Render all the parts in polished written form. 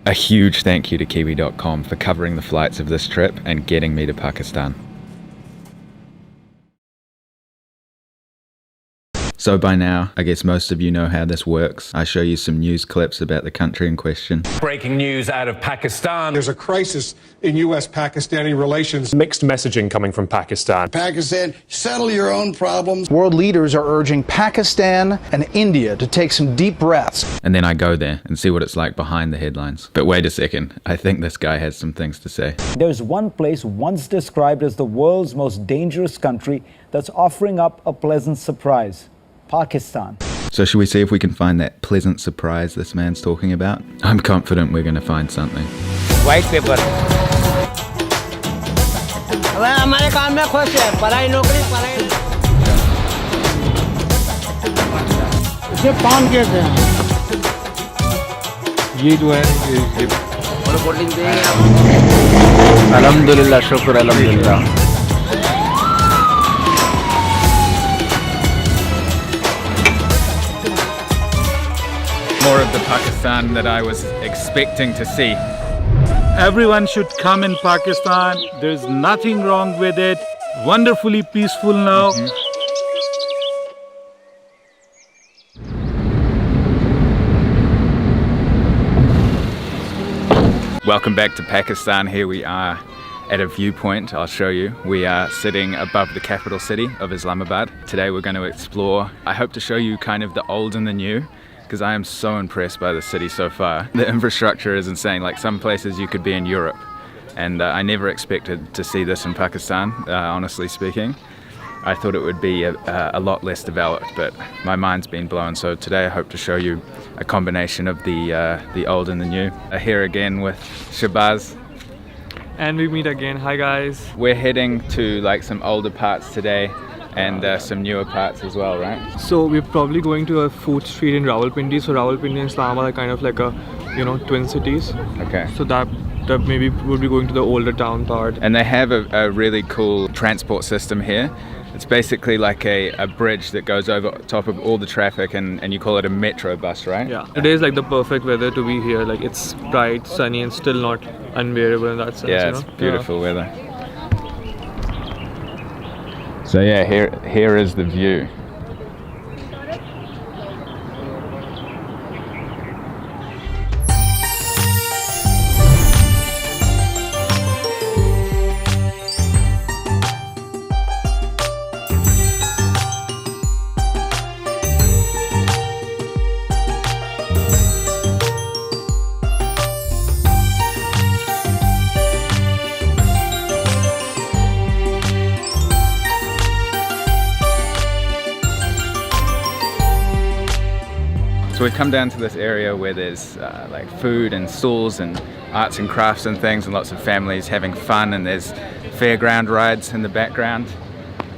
A huge thank you to Kiwi.com for covering the flights of this trip and getting me to Pakistan. So by now, I guess most of you know how this works. I show you some news clips about the country in question. Breaking news out of Pakistan. There's a crisis in U.S.-Pakistani relations. Mixed messaging coming from Pakistan. Pakistan, settle your own problems. World leaders are urging Pakistan and India to take some deep breaths. And then I go there and see what it's like behind the headlines. But wait a second, I think this guy has some things to say. There's one place once described as the world's most dangerous country that's offering up a pleasant surprise. Pakistan. So should we see if we can find that pleasant surprise this man's talking about? I'm confident we're going to find something. White paper. हमारे काम में खुश है पढ़ाई नौकरी पढ़ाई इसे पान कहते हैं ये जो है ये और कोटिंग देंगे आप अल्हम्दुलिल्लाह शुक्र अल्हम्दुलिल्लाह More of the Pakistan that I was expecting to see. Everyone should come in Pakistan. There's nothing wrong with it. Wonderfully peaceful now. Welcome back to Pakistan. Here we are at a viewpoint. I'll show you. We are sitting above the capital city of Islamabad. Today we're going to explore. I hope to show you kind of the old and the new, because I am so impressed by the city so far. The infrastructure is insane. Like some places you could be in Europe, and I never expected to see this in Pakistan, honestly speaking. I thought it would be a lot less developed, but my mind's been blown. So today I hope to show you a combination of the old and the new. Here again with Shabazz. And we meet again. Hi guys. We're heading to like some older parts today, and some newer parts as well, right? So we're probably going to a food street in Rawalpindi. So Rawalpindi and Islamabad are kind of like a, twin cities. Okay. So that maybe we'll be going to the older town part. And they have a really cool transport system here. It's basically like a bridge that goes over top of all the traffic, and you call it a metro bus, right? Yeah. Today is like the perfect weather to be here. Like it's bright, sunny, and still not unbearable in that sense. Yeah, it's beautiful weather. So yeah, here is the view. So we've come down to this area where there's like food and stalls and arts and crafts and things, and lots of families having fun, and there's fairground rides in the background.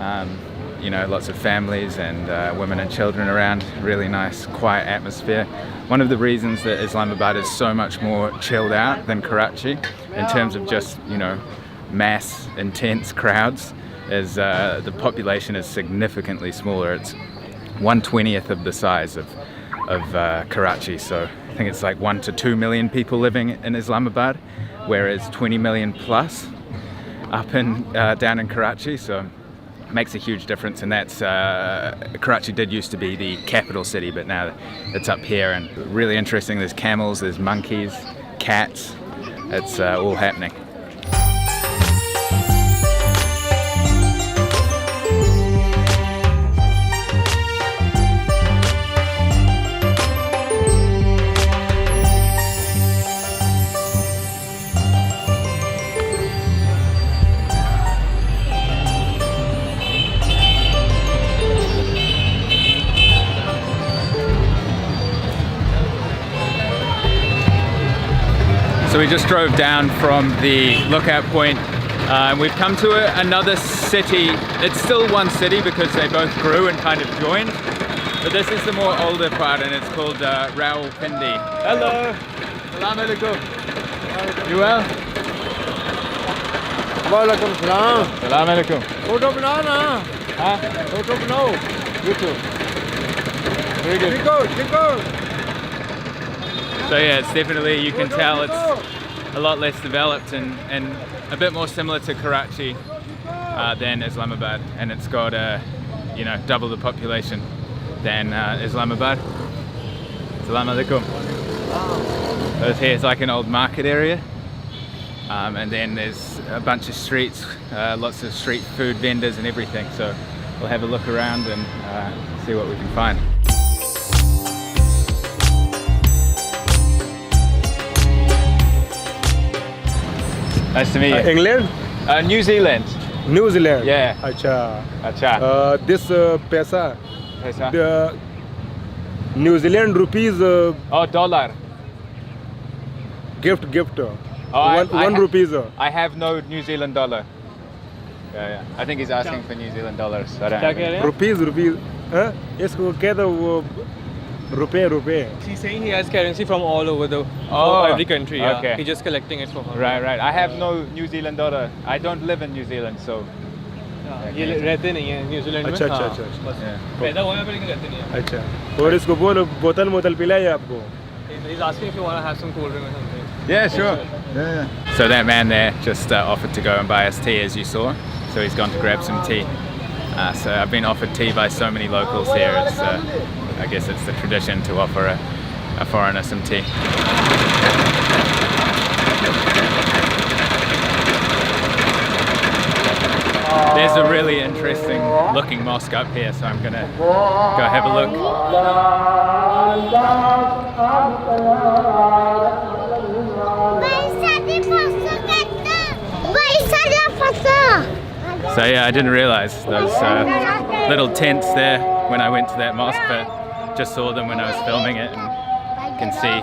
Lots of families and women and children around. Really nice, quiet atmosphere. One of the reasons that Islamabad is so much more chilled out than Karachi in terms of just, mass, intense crowds is the population is significantly smaller. It's 1/20th of the size of Karachi, so I think it's like 1 to 2 million people living in Islamabad, whereas 20 million plus up down in Karachi, so it makes a huge difference. And that's Karachi did used to be the capital city, but now it's up here. And really interesting, there's camels, there's monkeys, cats, it's all happening. So we just drove down from the lookout point, and we've come to another city. It's still one city because they both grew and kind of joined, but this is the more older part, and it's called Rawalpindi. Hello! Salam alaikum. You well? Walaikum salam. Salam alaikum. Photo banana. Huh? Photo banao. You too. Very good. Chico. So yeah, it's definitely, you can tell it's a lot less developed and a bit more similar to Karachi than Islamabad, and it's got you know, double the population than Islamabad. Assalamu alaikum. So here's like an old market area, and then there's a bunch of streets, lots of street food vendors and everything. So we'll have a look around and see what we can find. Nice to meet you. England? New Zealand. New Zealand? Yeah. Acha. Acha. This paisa, Paisa? the New Zealand rupees. Oh, dollar. Gift. Oh, one rupees. I have no New Zealand dollar. Yeah. I think he's asking for New Zealand dollars. I don't have it. Rupees. Huh? इसको क्या था वो रुपए. He's saying he has currency from all over every country. Yeah. Okay. He's just collecting it from her. Right. I have no New Zealand dollar. I don't live in New Zealand, so. ये रहते नहीं हैं New Zealand में. अच्छा. पैदा हुए हैं पर लेकिन रहते नहीं हैं. अच्छा. और इसको बोलो बोतल पिलाए आपको. He's asking if you want to have some cold drink or something. Yeah, sure. Yeah. So that man there just offered to go and buy us tea, as you saw. So he's gone to grab some tea. So I've been offered tea by so many locals here. It's, I guess it's the tradition to offer a foreigner some tea. There's a really interesting looking mosque up here, so I'm gonna go have a look. So yeah, I didn't realize those little tents there when I went to that mosque, but just saw them when I was filming it, and you can see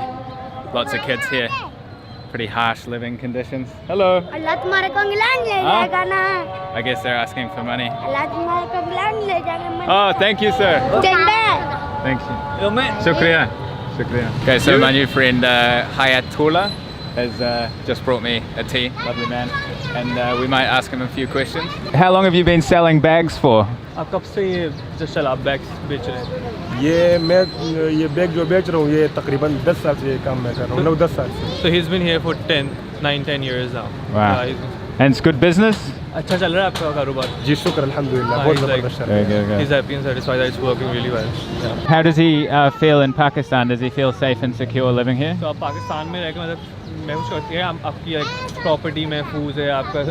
lots of kids here. Pretty harsh living conditions. Hello. I guess they're asking for money. Oh, thank you, sir. Thank you. Shukriya. Okay, so my new friend Hayatullah has just brought me a tea. Lovely man. And we might ask him a few questions. How long have you been selling bags for? आप कब से ये जो शराब bags बेच रहे हैं? ये बैग जो बेच रहा हूँ ये तकरीबन 10 साल से ये काम मैं कर रहा हूँ. 9-10 साल से. So he's been here for 9-10 years now. Wow. And it's good business? अच्छा चल रहा है आपका कारोबार? जी शुक्र अल्हम्दुलिल्लाह बहुत ज़बरदस्त चल रहा है. He's happy and satisfied that it's working really well. Yeah. How does he feel in Pakistan? Does he feel safe and secure living here? तो आप पाकिस्तान में रहकर मतलब महसूस करती है आपकी प्रॉपर्टी महफूज है, आपका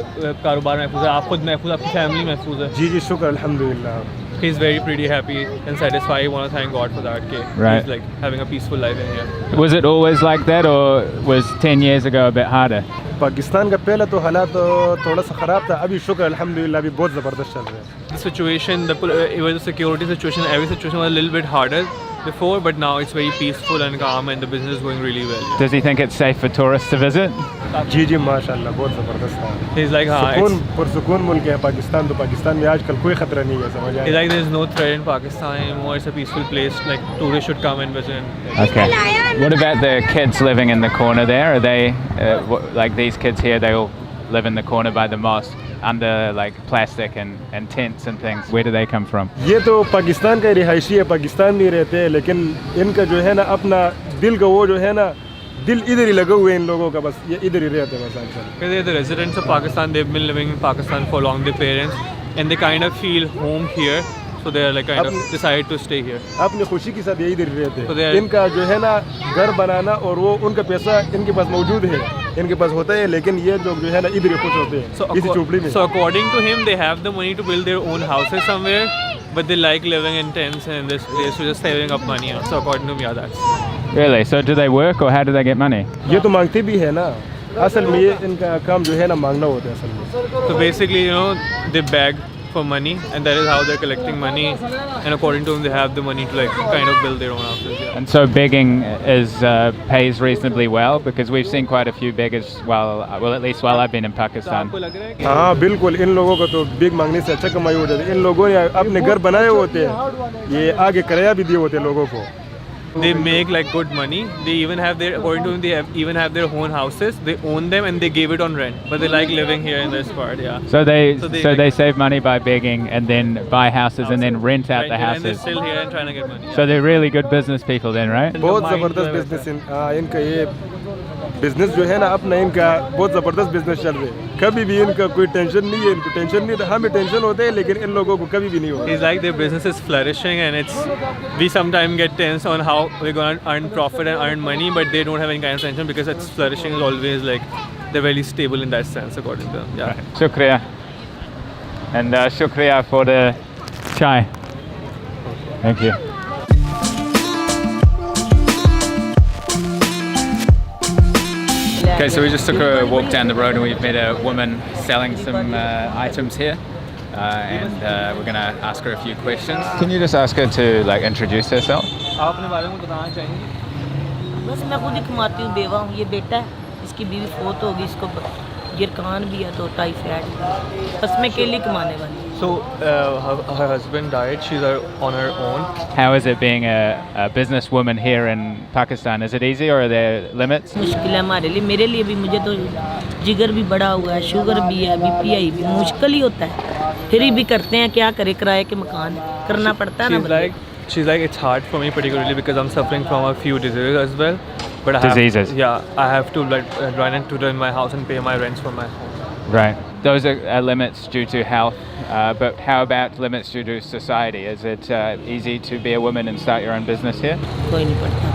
कारोबार महफूज है, आप खुद महफूज, आपकी फैमिली महफूज है? जी शुक्र अल्हम्दुलिल्लाह. He's very pretty happy and satisfied. I want to thank God for that. Right. He's like having a peaceful life in here. Was it always like that, or was 10 years ago a bit harder? Pakistan का पहला तो हालात थोड़ा सा ख़राब था. अभी शुक्र अल्हम्दुलिल्लाह अभी बहुत ज़बरदस्त चल रहा है. The situation, the security situation, every situation was a little bit harder before, but now it's very peaceful and calm, and the business is going really well. Does he think it's safe for tourists to visit? जी माशाल्लाह बहुत ज़बरदस्त है. He's like पुरसुकून मुल्क है पाकिस्तान. तो पाकिस्तान में आजकल कोई खतरा नहीं है, समझ आया. He's like there's no threat in Pakistan anymore. It's a peaceful place. Like tourists should come and visit. Okay. What about the kids living in the corner there? Are they like these kids here? They all live in the corner by the mosque under like plastic and tents and things. Where do they come from? ये तो पाकिस्तान का रिहायशी है, पाकिस्तान में रहते हैं, लेकिन इनका जो है ना अपना दिल का वो जो है ना दिल इधर ही लगा हुए इन लोगों का, बस ये इधर ही रहते हैं बस आजकल. Because they're the residents of Pakistan. They've been living in Pakistan for long. Their parents, and they kind of feel home here. So they are like kind of decided to stay here. अपनी खुशी के साथ ये इधर ही रहते हैं. इनका जो है ना घर बनाना और वो उनका पैसा इनके पास मौजूद है, इनके पास होता है, लेकिन ये लोग जो है ना इधर ही खुश होते हैं इसी झोपड़ी में. So according to him, they have the money to build their own houses somewhere, but they like living in tents in this place, so just saving up money. So according to me, yeah, that's. Really? So do they work, or how do they get money? ये तो मांगते भी है ना. असल में ये इनका काम जो है ना मांगना होता है असल में. So basically, they beg for money, and that is how they're collecting money, and according to them they have the money to like kind of build their own houses. Yeah. And so begging pays reasonably well, because we've seen quite a few beggars well at least while I've been in Pakistan. हाँ बिल्कुल, इन लोगों को तो bag मांगने से अच्छा कमाई हो जाती है. इन लोगों ने अपने घर बनाए होते हैं, ये आगे किराया भी दिए होते हैं लोगों को, They make like good money. They even have their, according to them, even have their own houses. They own them and they give it on rent. But they like living here in this part, yeah. So they save money by begging and then buy houses and then rent out the And they're houses. still here and trying to get money. So they're really good business people then, right? बहुत ज़बरदस्त business इनका ये business जो है ना अपना इनका बहुत ज़बरदस्त बिजनेस चल रहा है कभी भी इनका कोई टेंशन नहीं है इनको टेंशन नहीं हमें टेंशन होते हैं लेकिन इन लोगों को कभी भी नहीं होता It's like their business is flourishing and we sometimes get tense on how we're going to earn profit and earn money, but they don't have any kind of tension because it's flourishing is always like they're very stable in that sense according to them. Yeah. Right. Shukriya. And shukriya for the chai. Thank you. Okay, so we just took a walk down the road and we've met a woman selling some items here. And we're going to ask her a few questions. Can you just ask her to like introduce herself? बस मैं खुद ही कमाती हूँ, बेवा हूँ, ये बेटा है, इसकी बीवी फोत होगी, इसको गिरकान भी है तो टाइफाइड, बस मैं अकेली कमाने वाली हूँ. So her husband died. She's on her own. How is it being a businesswoman here in Pakistan? Is it easy or are there limits? मुश्किल है हमारे लिए, मेरे लिए भी. मुझे तो जिगर भी बड़ा हुआ है, शुगर भी है, बीपीआई भी, मुश्किल ही होता है. फिर भी करते हैं, क्या करें, किराए के मकान करना पड़ता है ना. She's like it's hard for me particularly because I'm suffering from a few diseases as well. But I have to like run into my house and pay my rents for my home. Right. Those are limits due to health, but how about limits due to society? Is it easy to be a woman and start your own business here? कोई नहीं पड़ता.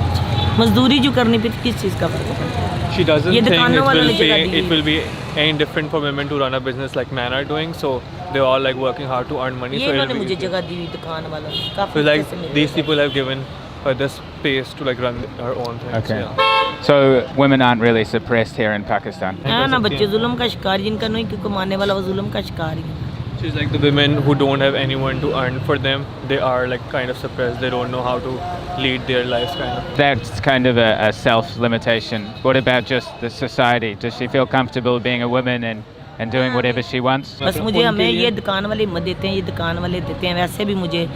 मजदूरी जो करनी पड़ती किस चीज़ का फर्क पड़ता है? She doesn't think it will be any different for women to run a business like men are doing. So they're all like working hard to earn money. ये इन्होंने मुझे जगह दी दुकान वालों ने. So like these people have given her the space to like run her own things. Okay. Yeah. So women aren't really suppressed here in Pakistan. हाँ ना, बच्चे जुल्म का शिकार, जिनका नहीं क्यों कमाने वाला वो जुल्म का शिकार ही है. She's like the women who don't have anyone to earn for them. They are like kind of suppressed. They don't know how to lead their lives kind of. That's kind of a self-limitation. What about just the society? Does she feel comfortable being a woman and doing whatever she wants? बस मुझे हमें ये दुकान वाले मत देते हैं, ये दुकान वाले देते हैं. वैसे भी मुझे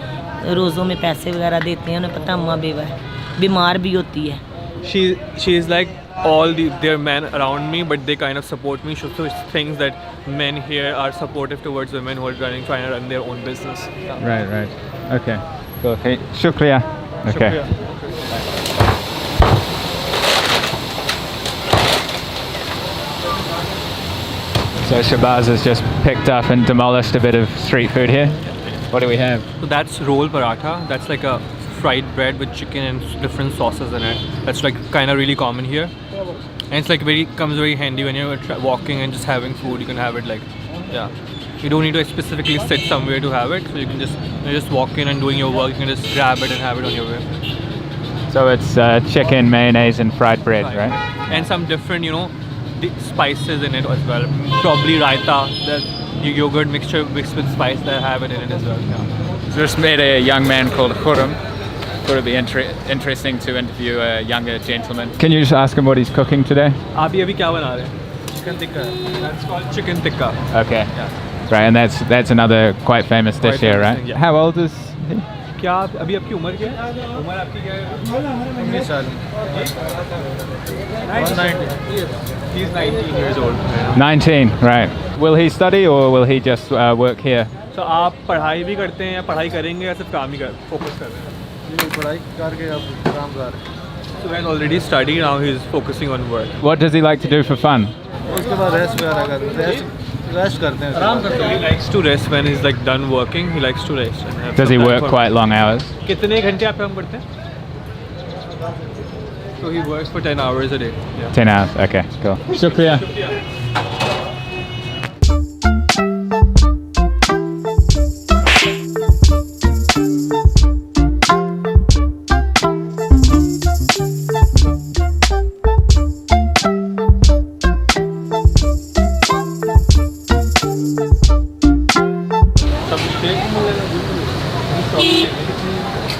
रोज़ों में पैसे वगैरह देते हैं. उन्हें पता अम्मा बेवा है, बीमार भी होती है. She is like all their men around me, but they kind of support me. So it's things that men here are supportive towards women who are trying to run their own business. Yeah. Right. Okay. Cool. Okay. Shukriya. Okay. Shukriya. So Shabazz has just picked up and demolished a bit of street food here. What do we have? So that's roll paratha. That's like a fried bread with chicken and different sauces in it. That's like kind of really common here. And it's like comes very handy when you're walking and just having food. You can have it like, yeah. You don't need to specifically sit somewhere to have it. So you can just walk in and doing your work. You can just grab it and have it on your way. So it's chicken, mayonnaise, and fried bread, right? And some different, spices in it as well. Probably raita, the yogurt mixture mixed with spice that have it in it as well. Yeah. So just met a young man called Khurram. Thought it'd be interesting to interview a younger gentleman. Can you just ask him what he's cooking today? Abhi kya bana rahe? Chicken tikka. That's called chicken tikka. Okay. Yeah. Right, and that's another quite famous dish here, right? Thing, yeah. How old is he? क्या अभी आपकी उम्र क्या है? उम्र आपकी क्या है? 19 साल. 19. He's 19 years old. 19, right. Will he study or will he just work here? So आप पढ़ाई भी करते हैं या पढ़ाई करेंगे या सिर्फ काम ही फोकस कर रहे हैं? पढ़ाई करके अब काम कर रहे हैं. So he has already studied, now he's focusing on work. What does he like to do for fun? उसके बाद रेस्ट वगैरह करते हैं. Rest करते हैं. आराम करते हैं. He likes to rest when he's like done working. He likes to rest. And have Does he some time work for quite long hours? कितने घंटे आप काम करते हैं? So he works for 10 hours a day. Yeah. 10 hours, okay, cool. Shukriya.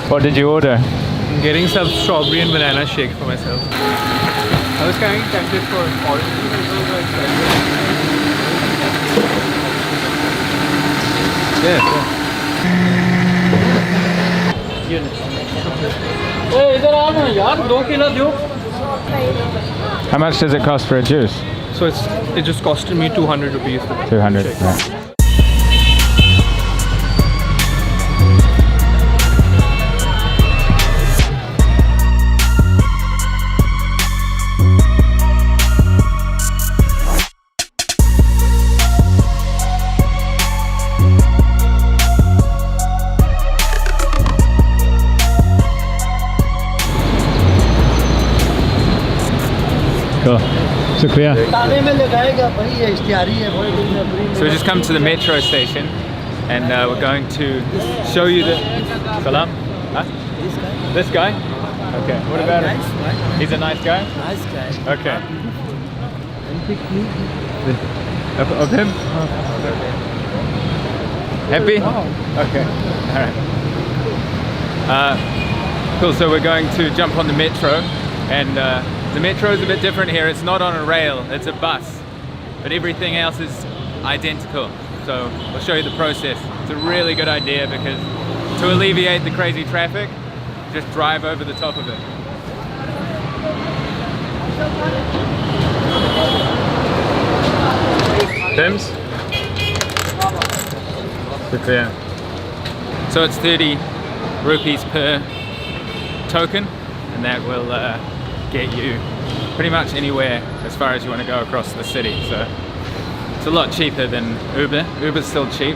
What did you order? I'm getting some strawberry and banana shake for myself. I was kind of tempted for orange juice as well, but Yeah. How much does it cost for a juice? So it just costed me 200 rupees. 200. Right. Cool. Shukriya. So we just come to the metro station and we're going to show you the... Salam? Huh? This guy? Okay. What about him? He's a nice guy? Nice guy. Okay. Of him? Happy? Okay. Alright. Cool, so we're going to jump on the metro and the metro is a bit different here. It's not on a rail, it's a bus. But everything else is identical. So I'll show you the process. It's a really good idea because to alleviate the crazy traffic, just drive over the top of it. Bims? So it's 30 rupees per token, and that will get you pretty much anywhere as far as you want to go across the city. So it's a lot cheaper than Uber. Uber's still cheap.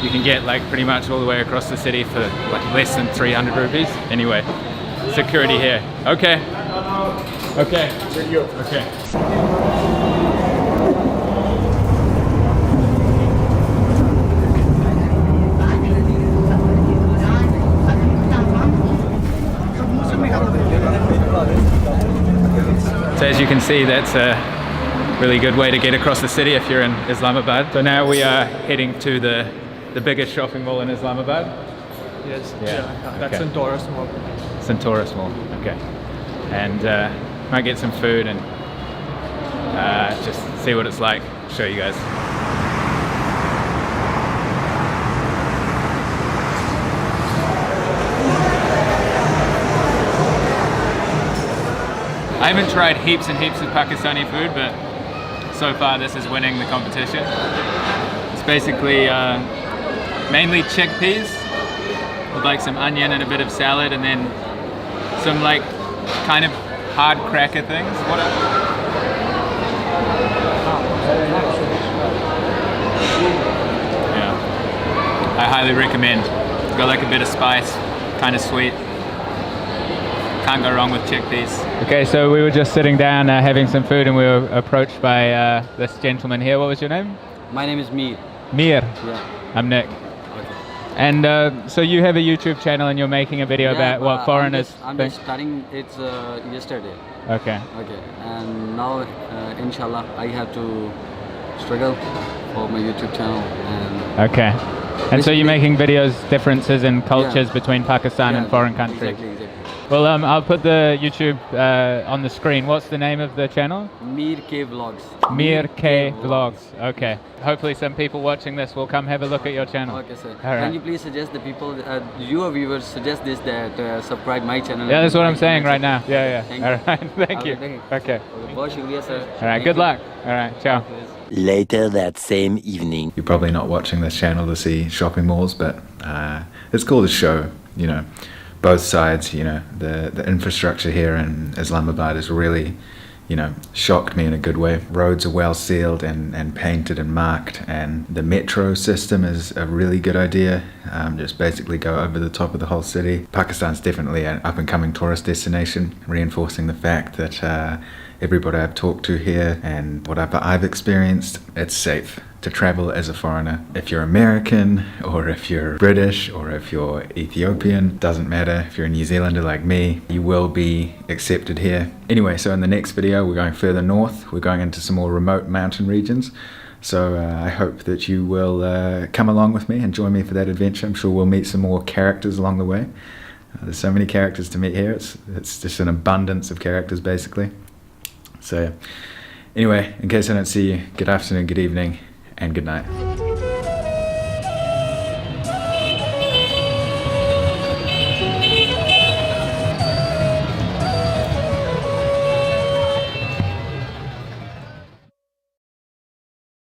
You can get like pretty much all the way across the city for like less than 300 rupees. Anyway, security here. Okay. Okay. Okay. So as you can see, that's a really good way to get across the city if you're in Islamabad. So now we are heading to the biggest shopping mall in Islamabad. Yes. Yeah. That's Okay. Centaurus Mall. Centaurus Mall. Okay. And might get some food and just see what it's like. Show you guys. I haven't tried heaps and heaps of Pakistani food, but so far this is winning the competition. It's basically mainly chickpeas with like some onion and a bit of salad, and then some like kind of hard cracker things. What yeah, I highly recommend. Got like a bit of spice, kind of sweet. Can't go wrong with chickpeas. Okay, so we were just sitting down having some food and we were approached by this gentleman here. What was your name? My name is Mir. Mir. Yeah. I'm Nick. Okay. And so you have a YouTube channel and you're making a video about what foreigners I'm think? just starting it yesterday. Okay. Okay. And now, inshallah, I have to struggle for my YouTube channel. And Okay. And so you're making videos, differences in cultures between Pakistan and foreign countries? Exactly. Well, I'll put the YouTube on the screen. What's the name of the channel? Mir K Vlogs. Mir K Vlogs. Okay. Hopefully some people watching this will come have a look at your channel. Okay, sir. All right. Can you please suggest the people, your viewers, suggest this that subscribe my channel? Yeah, that's what I'm saying right now. Yeah. Thank you. All right. Thank you. Okay. बहुत शुक्रिया sir. All right. Good luck. All right. Ciao. Later that same evening. You're probably not watching this channel to see shopping malls, but it's cool to show, you know, both sides. You know, the infrastructure here in Islamabad is really, you know, shocked me in a good way. Roads are well sealed and painted and marked, and the metro system is a really good idea. Just basically go over the top of the whole city. Pakistan's definitely an up and coming tourist destination, reinforcing the fact that everybody I've talked to here and whatever I've experienced, it's safe to travel as a foreigner. If you're American or if you're British or if you're Ethiopian, doesn't matter. If you're a New Zealander like me, you will be accepted here. Anyway, so in the next video, we're going further north. We're going into some more remote mountain regions. So I hope that you will come along with me and join me for that adventure. I'm sure we'll meet some more characters along the way. There's so many characters to meet here. It's just an abundance of characters, basically. So anyway, in case I don't see you, good afternoon, good evening, and good night.